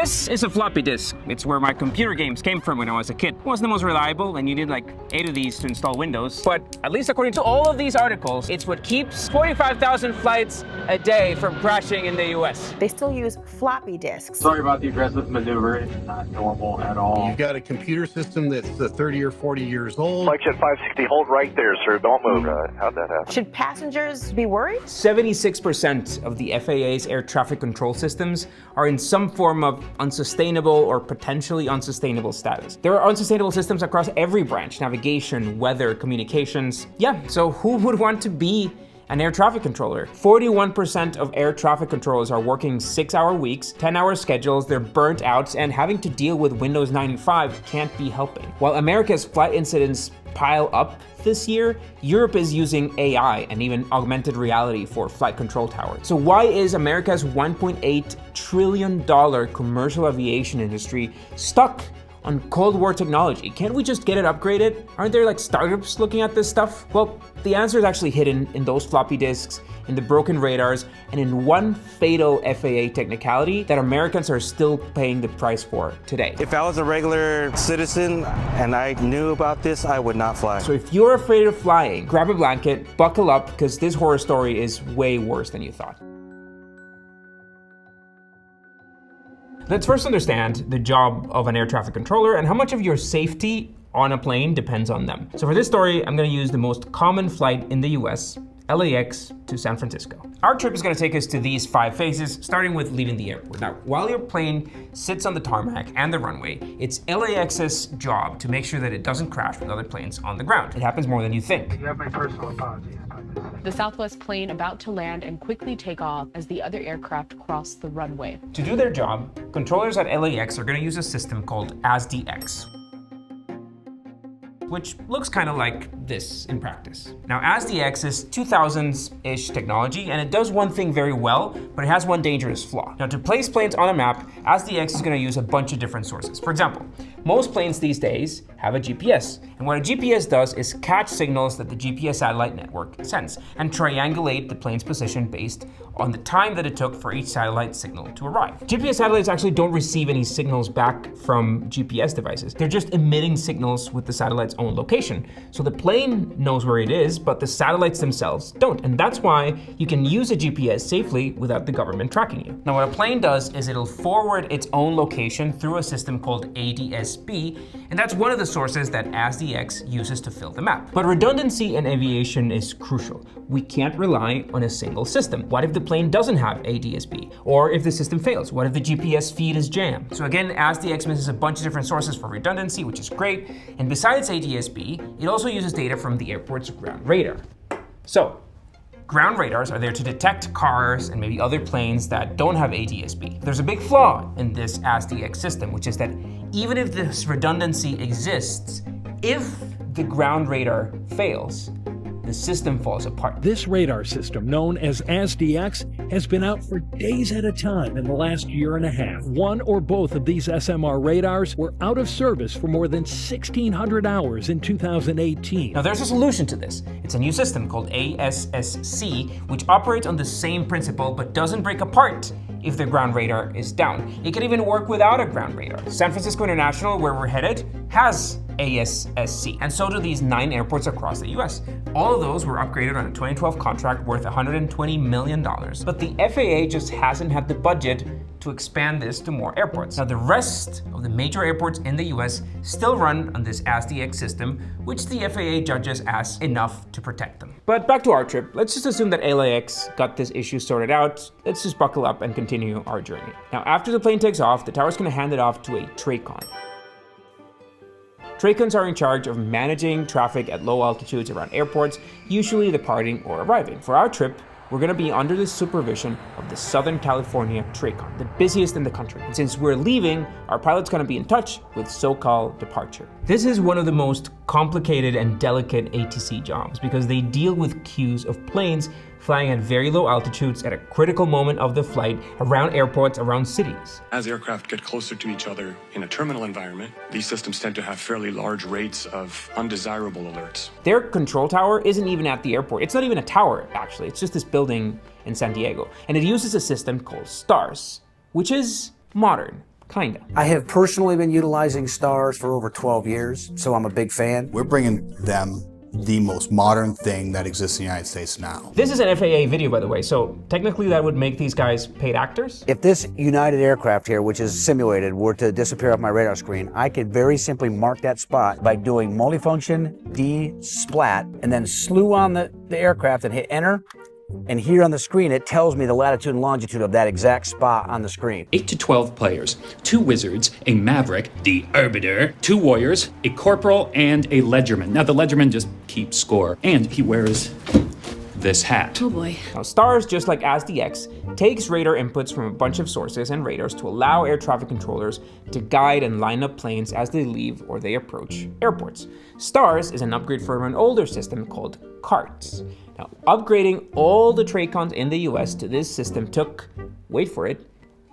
This is a floppy disk. It's where my computer games came from when I was a kid. It wasn't the most reliable, and you need like 8 of these to install Windows. But at least according to all of these articles, it's what keeps 45,000 flights a day from crashing in the US. They still use floppy disks. Sorry about the aggressive maneuver. It's not normal at all. You've got a computer system that's 30 or 40 years old. Flight Jet 560, hold right there, sir. Don't move. How'd that happen? Should passengers be worried? 76% of the FAA's air traffic control systems are in some form of unsustainable or potentially unsustainable status. There are unsustainable systems across every branch: navigation, weather, communications. Yeah, so who would want to be an air traffic controller? 41% of air traffic controllers are working 6-hour weeks, 10-hour schedules, they're burnt out, and having to deal with Windows 95 can't be helping. While America's flight incidents pile up this year, Europe is using AI and even augmented reality for flight control towers. So why is America's $1.8 trillion commercial aviation industry stuck on Cold War technology? Can't we just get it upgraded? Aren't there like startups looking at this stuff? Well, the answer is actually hidden in those floppy disks, in the broken radars, and in one fatal FAA technicality that Americans are still paying the price for today. If I was a regular citizen and I knew about this, I would not fly. So if you're afraid of flying, grab a blanket, buckle up, because this horror story is way worse than you thought. Let's first understand the job of an air traffic controller and how much of your safety on a plane depends on them. So for this story, I'm gonna use the most common flight in the US, LAX to San Francisco. Our trip is gonna take us to these 5 phases, starting with leaving the airport. Now, while your plane sits on the tarmac and the runway, it's LAX's job to make sure that it doesn't crash with other planes on the ground. It happens more than you think. You have my personal apologies about this. The Southwest plane about to land and quickly take off as the other aircraft cross the runway. To do their job, controllers at LAX are gonna use a system called ASDX, which looks kind of like this in practice. Now, ASDX is 2000s-ish technology, and it does one thing very well, but it has one dangerous flaw. Now, to place planes on a map, ASDX is gonna use a bunch of different sources. For example, most planes these days have a GPS, and what a GPS does is catch signals that the GPS satellite network sends and triangulate the plane's position based on the time that it took for each satellite signal to arrive. GPS satellites actually don't receive any signals back from GPS devices. They're just emitting signals with the satellite's own location. So the plane knows where it is, but the satellites themselves don't. And that's why you can use a GPS safely without the government tracking you. Now, what a plane does is it'll forward its own location through a system called ADS-B, and that's one of the sources that ASDX uses to fill the map. But redundancy in aviation is crucial. We can't rely on a single system. What if the plane doesn't have ADS-B? Or if the system fails? What if the GPS feed is jammed? So again, ASDX uses a bunch of different sources for redundancy, which is great. And besides ADS-B, it also uses data from the airport's ground radar. So, ground radars are there to detect cars and maybe other planes that don't have ADS-B. There's a big flaw in this ASDX system, which is that even if this redundancy exists, if the ground radar fails, the system falls apart. This radar system, known as ASDX, has been out for days at a time in the last year and a half. One or both of these SMR radars were out of service for more than 1,600 hours in 2018. Now there's a solution to this. It's a new system called ASSC, which operates on the same principle but doesn't break apart if the ground radar is down. It can even work without a ground radar. San Francisco International, where we're headed, has ASSC, and so do these 9 airports across the US. All of those were upgraded on a 2012 contract worth $120 million, but the FAA just hasn't had the budget to expand this to more airports. Now, the rest of the major airports in the US still run on this ASDX system, which the FAA judges as enough to protect them. But back to our trip, let's just assume that LAX got this issue sorted out. Let's just buckle up and continue our journey. Now, after the plane takes off, the tower's gonna hand it off to a TRACON. TRACONs are in charge of managing traffic at low altitudes around airports, usually departing or arriving. For our trip, we're gonna be under the supervision of the Southern California TRACON, the busiest in the country. And since we're leaving, our pilot's gonna be in touch with SoCal departure. This is one of the most complicated and delicate ATC jobs because they deal with queues of planes flying at very low altitudes at a critical moment of the flight around airports, around cities. As aircraft get closer to each other in a terminal environment, these systems tend to have fairly large rates of undesirable alerts. Their control tower isn't even at the airport. It's not even a tower, actually. It's just this building in San Diego. And it uses a system called STARS, which is modern, Kinda. I have personally been utilizing stars for over 12 years, so I'm a big fan. We're bringing them the most modern thing that exists in the United States now. This is an FAA video, by the way, so technically that would make these guys paid actors. If this United aircraft here, which is simulated, were to disappear off my radar screen, I could very simply mark that spot by doing multifunction D-splat and then slew on the aircraft and hit enter. And here on the screen, it tells me the latitude and longitude of that exact spot on the screen. 8 to 12 players, 2 wizards, a maverick, the arbiter, 2 warriors, a corporal, and a ledgerman. Now the ledgerman just keeps score, and he wears this hat. Oh boy. Now STARS, just like ASDX, takes radar inputs from a bunch of sources and radars to allow air traffic controllers to guide and line up planes as they leave or they approach airports. STARS is an upgrade from an older system called CARTS. Now, upgrading all the TRACONs in the US to this system took, wait for it,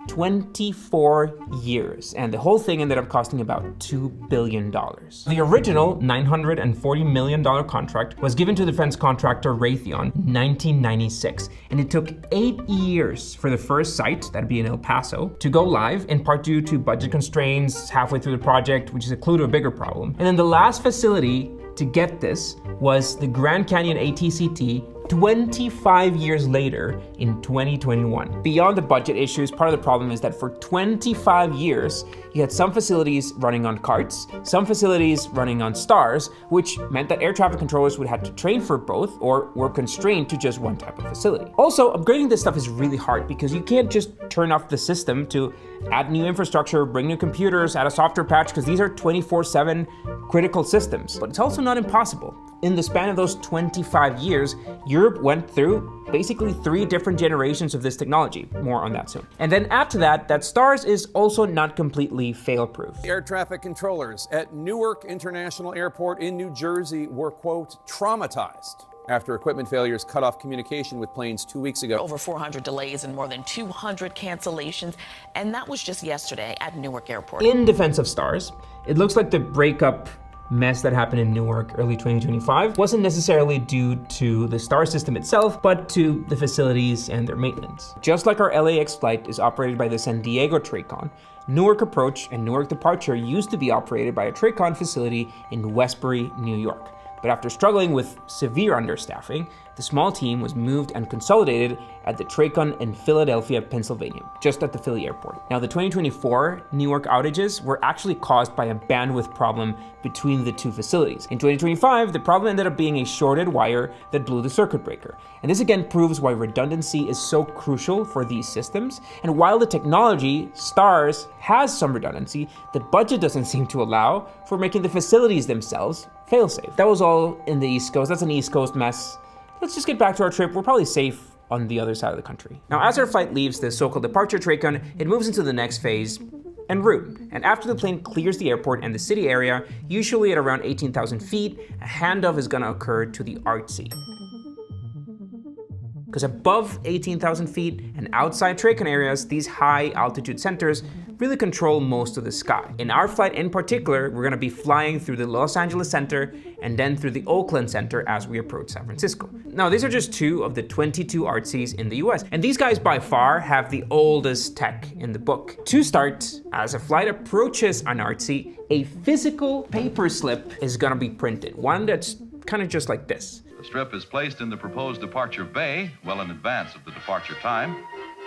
24 years, and the whole thing ended up costing about $2 billion. The original $940 million contract was given to defense contractor Raytheon in 1996, and it took 8 years for the first site, that'd be in El Paso, to go live, in part due to budget constraints halfway through the project, which is a clue to a bigger problem. And then the last facility to get this was the Grand Canyon ATCT 25 years later in 2021. Beyond the budget issues, part of the problem is that for 25 years, you had some facilities running on CARTS, some facilities running on STARS, which meant that air traffic controllers would have to train for both or were constrained to just one type of facility. Also, upgrading this stuff is really hard because you can't just turn off the system to add new infrastructure, bring new computers, add a software patch, because these are 24/7 critical systems. But it's also not impossible. In the span of those 25 years, Europe went through basically 3 different generations of this technology. More on that soon. And then after that STARS is also not completely fail-proof. Air traffic controllers at Newark International Airport in New Jersey were, quote, traumatized after equipment failures cut off communication with planes 2 weeks ago. Over 400 delays and more than 200 cancellations, and that was just yesterday at Newark Airport. In defense of STARS, it looks like the breakup mess that happened in Newark early 2025 wasn't necessarily due to the STAR system itself, but to the facilities and their maintenance. Just like our LAX flight is operated by the San Diego TRACON, Newark approach and Newark departure used to be operated by a TRACON facility in Westbury, New York. But after struggling with severe understaffing, the small team was moved and consolidated at the TRACON in Philadelphia, Pennsylvania, just at the Philly airport. Now, the 2024 Newark outages were actually caused by a bandwidth problem between the two facilities. In 2025, the problem ended up being a shorted wire that blew the circuit breaker. And this again proves why redundancy is so crucial for these systems. And while the technology, STARS, has some redundancy, the budget doesn't seem to allow for making the facilities themselves fail-safe. That was all in the East Coast. That's an East Coast mess. Let's just get back to our trip. We're probably safe on the other side of the country. Now, as our flight leaves the so-called departure TRACON, it moves into the next phase, en route. And after the plane clears the airport and the city area, usually at around 18,000 feet, a handoff is gonna occur to the ARTC. Because above 18,000 feet and outside TRACON areas, these high altitude centers really control most of the sky. In our flight in particular, we're gonna be flying through the Los Angeles Center and then through the Oakland Center as we approach San Francisco. Now, these are just 2 of the 22 ARTCs in the US, and these guys by far have the oldest tech in the book. To start, as a flight approaches an ARTC, a physical paper slip is gonna be printed, one that's kind of just like this. The strip is placed in the proposed departure bay well in advance of the departure time,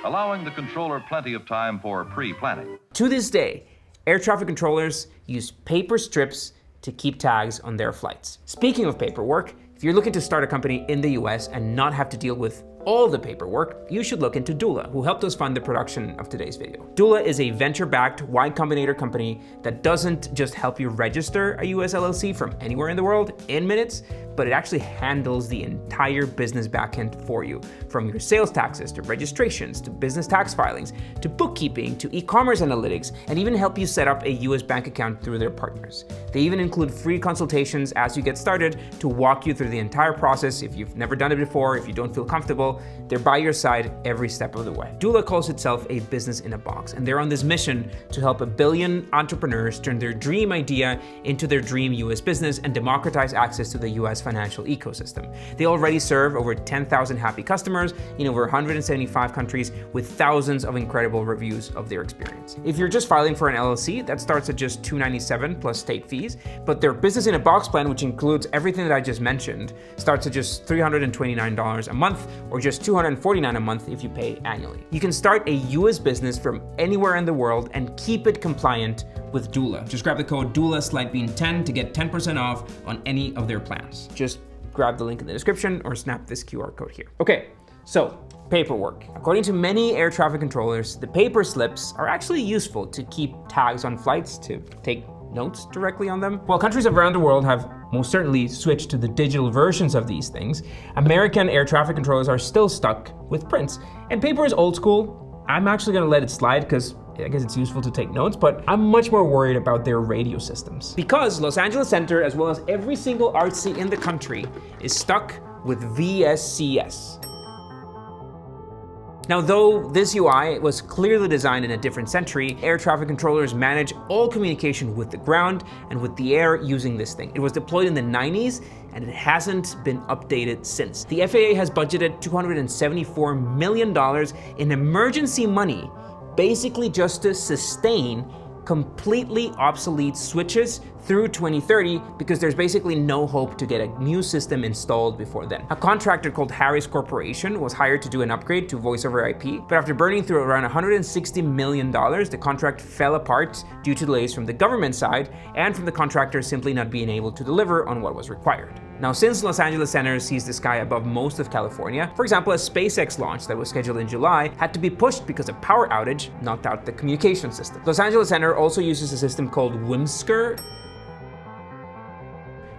allowing the controller plenty of time for pre-planning. To this day, air traffic controllers use paper strips to keep tags on their flights. Speaking of paperwork, if you're looking to start a company in the US and not have to deal with all the paperwork, you should look into Dula, who helped us fund the production of today's video. Dula is a venture-backed Y Combinator company that doesn't just help you register a US LLC from anywhere in the world in minutes, but it actually handles the entire business backend for you, from your sales taxes to registrations to business tax filings to bookkeeping to e-commerce analytics, and even help you set up a US bank account through their partners. They even include free consultations as you get started to walk you through the entire process if you've never done it before, if you don't feel comfortable, people. They're by your side every step of the way. Dula calls itself a business in a box, and they're on this mission to help 1 billion entrepreneurs turn their dream idea into their dream US business and democratize access to the US financial ecosystem. They already serve over 10,000 happy customers in over 175 countries with thousands of incredible reviews of their experience. If you're just filing for an LLC, that starts at just $297 plus state fees, but their business in a box plan, which includes everything that I just mentioned, starts at just $329 a month or just $249 a month if you pay annually. You can start a US business from anywhere in the world and keep it compliant with Dula. Just grab the code DULA-SLIDEBEAN10 to get 10% off on any of their plans. Just grab the link in the description or snap this QR code here. Okay, so paperwork. According to many air traffic controllers, the paper slips are actually useful to keep tags on flights, to take notes directly on them. While countries around the world have most certainly switched to the digital versions of these things, American air traffic controllers are still stuck with prints. And paper is old school. I'm actually gonna let it slide because I guess it's useful to take notes, but I'm much more worried about their radio systems. Because Los Angeles Center, as well as every single RC in the country, is stuck with VSCS. Now, though this UI was clearly designed in a different century, air traffic controllers manage all communication with the ground and with the air using this thing. It was deployed in the 90s and it hasn't been updated since. The FAA has budgeted $274 million in emergency money, basically just to sustain completely obsolete switches through 2030 because there's basically no hope to get a new system installed before then. A contractor called Harris Corporation was hired to do an upgrade to voice over IP, but after burning through around $160 million, the contract fell apart due to delays from the government side and from the contractor simply not being able to deliver on what was required. Now, since Los Angeles Center sees the sky above most of California, for example, a SpaceX launch that was scheduled in July had to be pushed because a power outage knocked out the communication system. Los Angeles Center also uses a system called WMSCR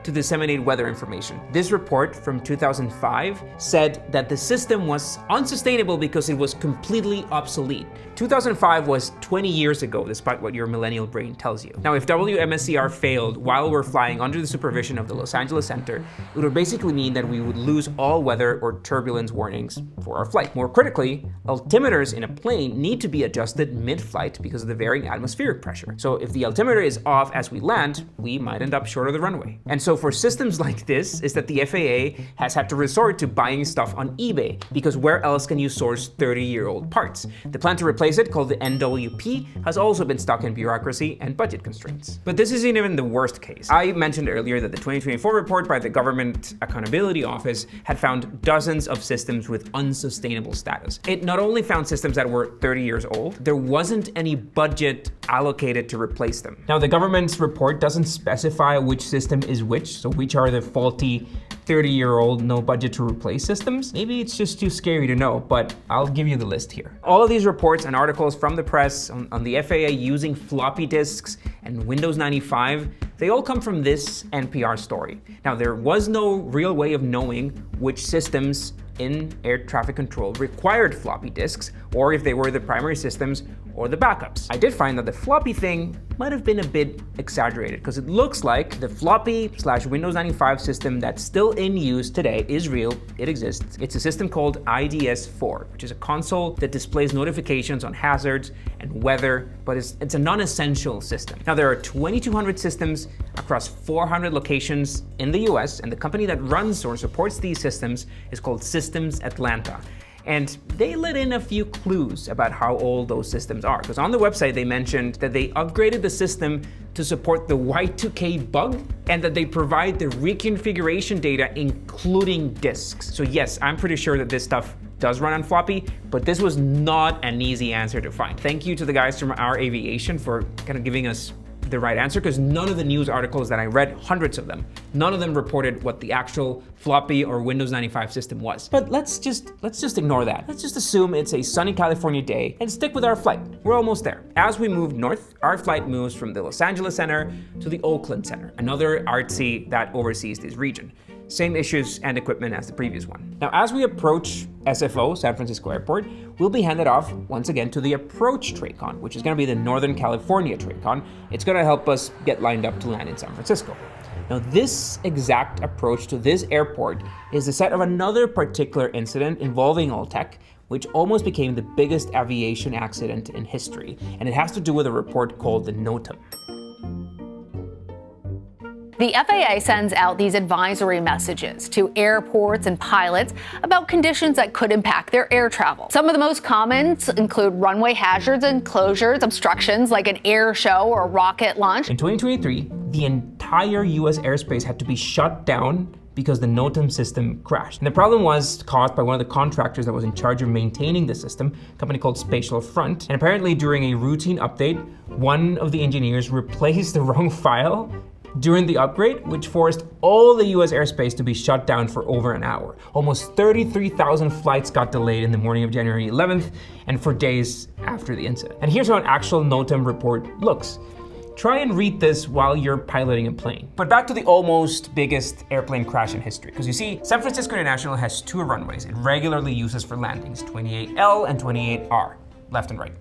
to disseminate weather information. This report from 2005 said that the system was unsustainable because it was completely obsolete. 2005 was 20 years ago, despite what your millennial brain tells you. Now, if WMSCR failed while we're flying under the supervision of the Los Angeles Center, it would basically mean that we would lose all weather or turbulence warnings for our flight. More critically, altimeters in a plane need to be adjusted mid-flight because of the varying atmospheric pressure. So if the altimeter is off as we land, we might end up short of the runway. And so for systems like this is that the FAA has had to resort to buying stuff on eBay, because where else can you source 30-year-old parts? The plan to replace it, called the NWP, has also been stuck in bureaucracy and budget constraints. But this isn't even the worst case. I mentioned earlier that the 2024 report by the Government Accountability Office had found dozens of systems with unsustainable status. It not only found systems that were 30 years old, there wasn't any budget allocated to replace them. Now, the government's report doesn't specify which system is which, so which are the faulty 30-year-old no budget to replace systems. Maybe it's just too scary to know, but I'll give you the list here. All of these reports and articles from the press on the FAA using floppy disks and Windows 95, they all come from this NPR story. Now, there was no real way of knowing which systems in air traffic control required floppy disks, or if they were the primary systems or the backups. I did find that the floppy thing might have been a bit exaggerated, because it looks like the floppy/Windows 95 system that's still in use today is real, it exists. It's a system called IDS-4, which is a console that displays notifications on hazards and weather, but it's a non-essential system. Now, there are 2,200 systems across 400 locations in the US, and the company that runs or supports these systems is called Systems Atlanta. And they let in a few clues about how old those systems are, because on the website they mentioned that they upgraded the system to support the Y2K bug and that they provide the reconfiguration data including disks. So yes, I'm pretty sure that this stuff does run on floppy, but this was not an easy answer to find. Thank you to the guys from Our Aviation for kind of giving us the right answer, because none of the news articles that I read, hundreds of them, none of them reported what the actual floppy or Windows 95 system was. But let's just ignore that. Let's just assume it's a sunny California day and stick with our flight. We're almost there. As we move north, our flight moves from the Los Angeles Center to the Oakland Center, another ARTC that oversees this region. Same issues and equipment as the previous one. Now, as we approach SFO, San Francisco Airport, we'll be handed off once again to the approach TRACON, which is gonna be the Northern California TRACON. It's gonna help us get lined up to land in San Francisco. Now, this exact approach to this airport is the set of another particular incident involving Alltech, which almost became the biggest aviation accident in history, and it has to do with a report called the Notam. The FAA sends out these advisory messages to airports and pilots about conditions that could impact their air travel. Some of the most common include runway hazards and closures, obstructions like an air show or a rocket launch. In 2023, the entire US airspace had to be shut down because the Notam system crashed. And the problem was caused by one of the contractors that was in charge of maintaining the system, a company called Spatial Front. And apparently during a routine update, one of the engineers replaced the wrong file during the upgrade, which forced all the US airspace to be shut down for over an hour. Almost 33,000 flights got delayed in the morning of January 11th and for days after the incident. And here's how an actual Notam report looks. Try and read this while you're piloting a plane. But back to the almost biggest airplane crash in history. Because you see, San Francisco International has two runways it regularly uses for landings, 28L and 28R, left and right.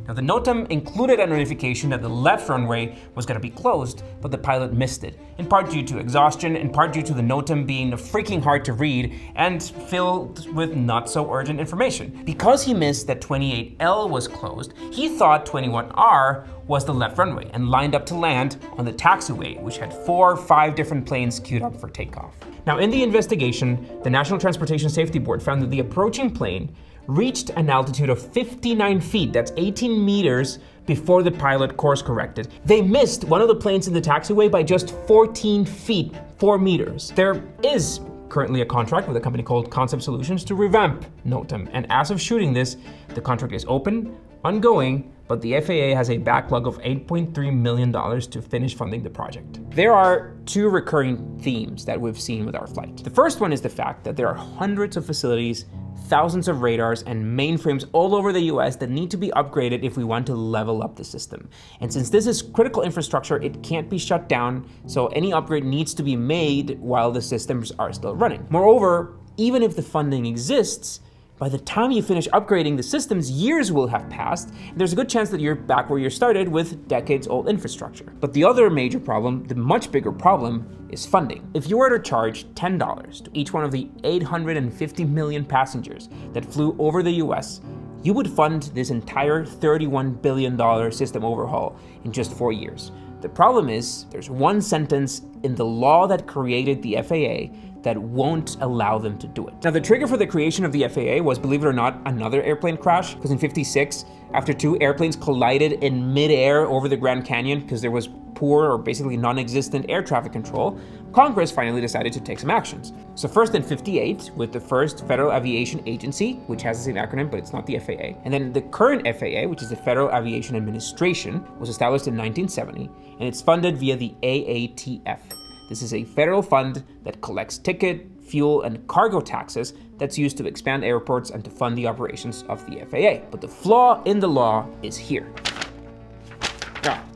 Now, the Notam included a notification that the left runway was going to be closed, but the pilot missed it, in part due to exhaustion, in part due to the Notam being freaking hard to read and filled with not so urgent information. Because he missed that 28L was closed, he thought 21R was the left runway and lined up to land on the taxiway, which had 4 or 5 different planes queued up for takeoff. Now, in the investigation, the National Transportation Safety Board found that the approaching plane reached an altitude of 59 feet, that's 18 meters, before the pilot course corrected. They missed one of the planes in the taxiway by just 14 feet, 4 meters. There is currently a contract with a company called Concept Solutions to revamp Notam, and as of shooting this, the contract is open, ongoing, but the FAA has a backlog of $8.3 million to finish funding the project. There are 2 recurring themes that we've seen with our flight. The first one is the fact that there are hundreds of facilities, thousands of radars and mainframes all over the US that need to be upgraded if we want to level up the system. And since this is critical infrastructure, it can't be shut down, so any upgrade needs to be made while the systems are still running. Moreover, even if the funding exists, by the time you finish upgrading the systems, years will have passed, and there's a good chance that you're back where you started with decades-old infrastructure. But the other major problem, the much bigger problem, is funding. If you were to charge $10 to each one of the 850 million passengers that flew over the US, you would fund this entire $31 billion system overhaul in just 4 years. The problem is, there's one sentence in the law that created the FAA that won't allow them to do it. Now, the trigger for the creation of the FAA was, believe it or not, another airplane crash, because in '56, after 2 airplanes collided in midair over the Grand Canyon because there was poor or basically non-existent air traffic control, Congress finally decided to take some actions. So first in '58, with the first Federal Aviation Agency, which has the same acronym, but it's not the FAA. And then the current FAA, which is the Federal Aviation Administration, was established in 1970, and it's funded via the AATF. This is a federal fund that collects ticket, fuel, and cargo taxes that's used to expand airports and to fund the operations of the FAA. But the flaw in the law is here.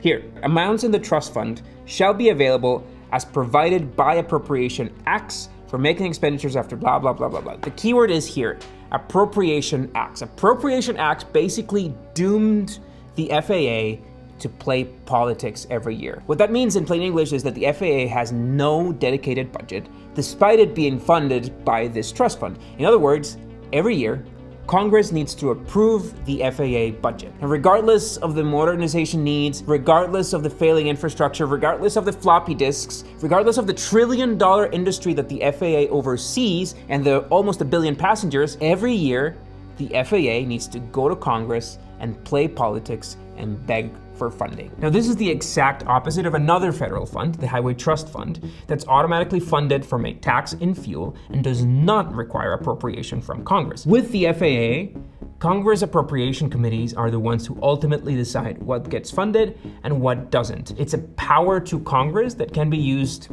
Here, amounts in the trust fund shall be available as provided by appropriation acts for making expenditures after blah, blah, blah, blah, blah. The keyword is here, appropriation acts. Appropriation acts basically doomed the FAA to play politics every year. What that means in plain English is that the FAA has no dedicated budget, despite it being funded by this trust fund. In other words, every year, Congress needs to approve the FAA budget. And regardless of the modernization needs, regardless of the failing infrastructure, regardless of the floppy disks, regardless of the trillion-dollar industry that the FAA oversees and the almost 1 billion passengers, every year, the FAA needs to go to Congress and play politics and beg for funding. Now, this is the exact opposite of another federal fund, the Highway Trust Fund, that's automatically funded from a tax in fuel and does not require appropriation from Congress. With the FAA, Congress appropriation committees are the ones who ultimately decide what gets funded and what doesn't. It's a power to Congress that can be used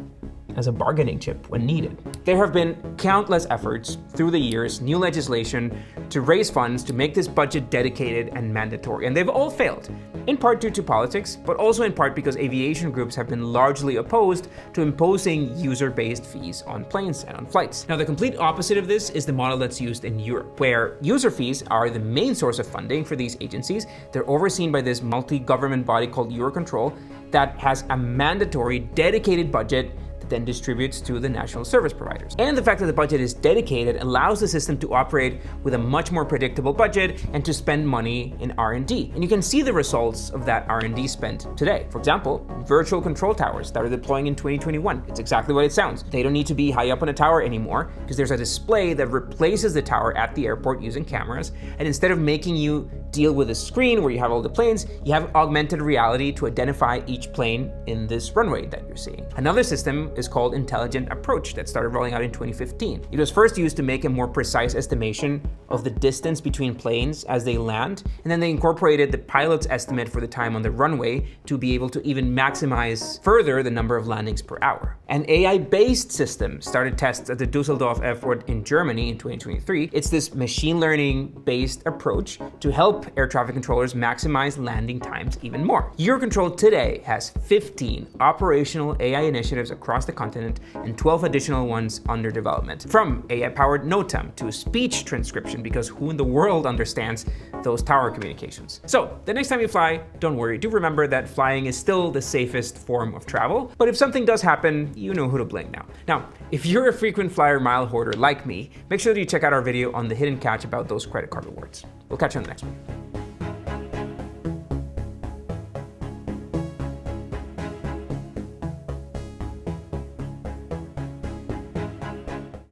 as a bargaining chip when needed. There have been countless efforts through the years, new legislation, to raise funds to make this budget dedicated and mandatory, and they've all failed, in part due to politics, but also in part because aviation groups have been largely opposed to imposing user-based fees on planes and on flights. Now, the complete opposite of this is the model that's used in Europe, where user fees are the main source of funding for these agencies. They're overseen by this multi-government body called Eurocontrol that has a mandatory, dedicated budget then distributes to the national service providers. And the fact that the budget is dedicated allows the system to operate with a much more predictable budget and to spend money in R&D. And you can see the results of that R&D spent today. For example, virtual control towers that are deploying in 2021. It's exactly what it sounds. They don't need to be high up on a tower anymore because there's a display that replaces the tower at the airport using cameras. And instead of making you deal with a screen where you have all the planes, you have augmented reality to identify each plane in this runway that you're seeing. Another system is called Intelligent Approach that started rolling out in 2015. It was first used to make a more precise estimation of the distance between planes as they land, and then they incorporated the pilot's estimate for the time on the runway to be able to even maximize further the number of landings per hour. An AI-based system started tests at the Düsseldorf Airport in Germany in 2023. It's this machine learning-based approach to help air traffic controllers maximize landing times even more. Eurocontrol today has 15 operational AI initiatives across the continent and 12 additional ones under development. From AI-powered Notam to speech transcription, because who in the world understands those tower communications? So the next time you fly, don't worry. Do remember that flying is still the safest form of travel, but if something does happen, you know who to blame now. Now, if you're a frequent flyer mile hoarder like me, make sure that you check out our video on the hidden catch about those credit card rewards. We'll catch you on the next one.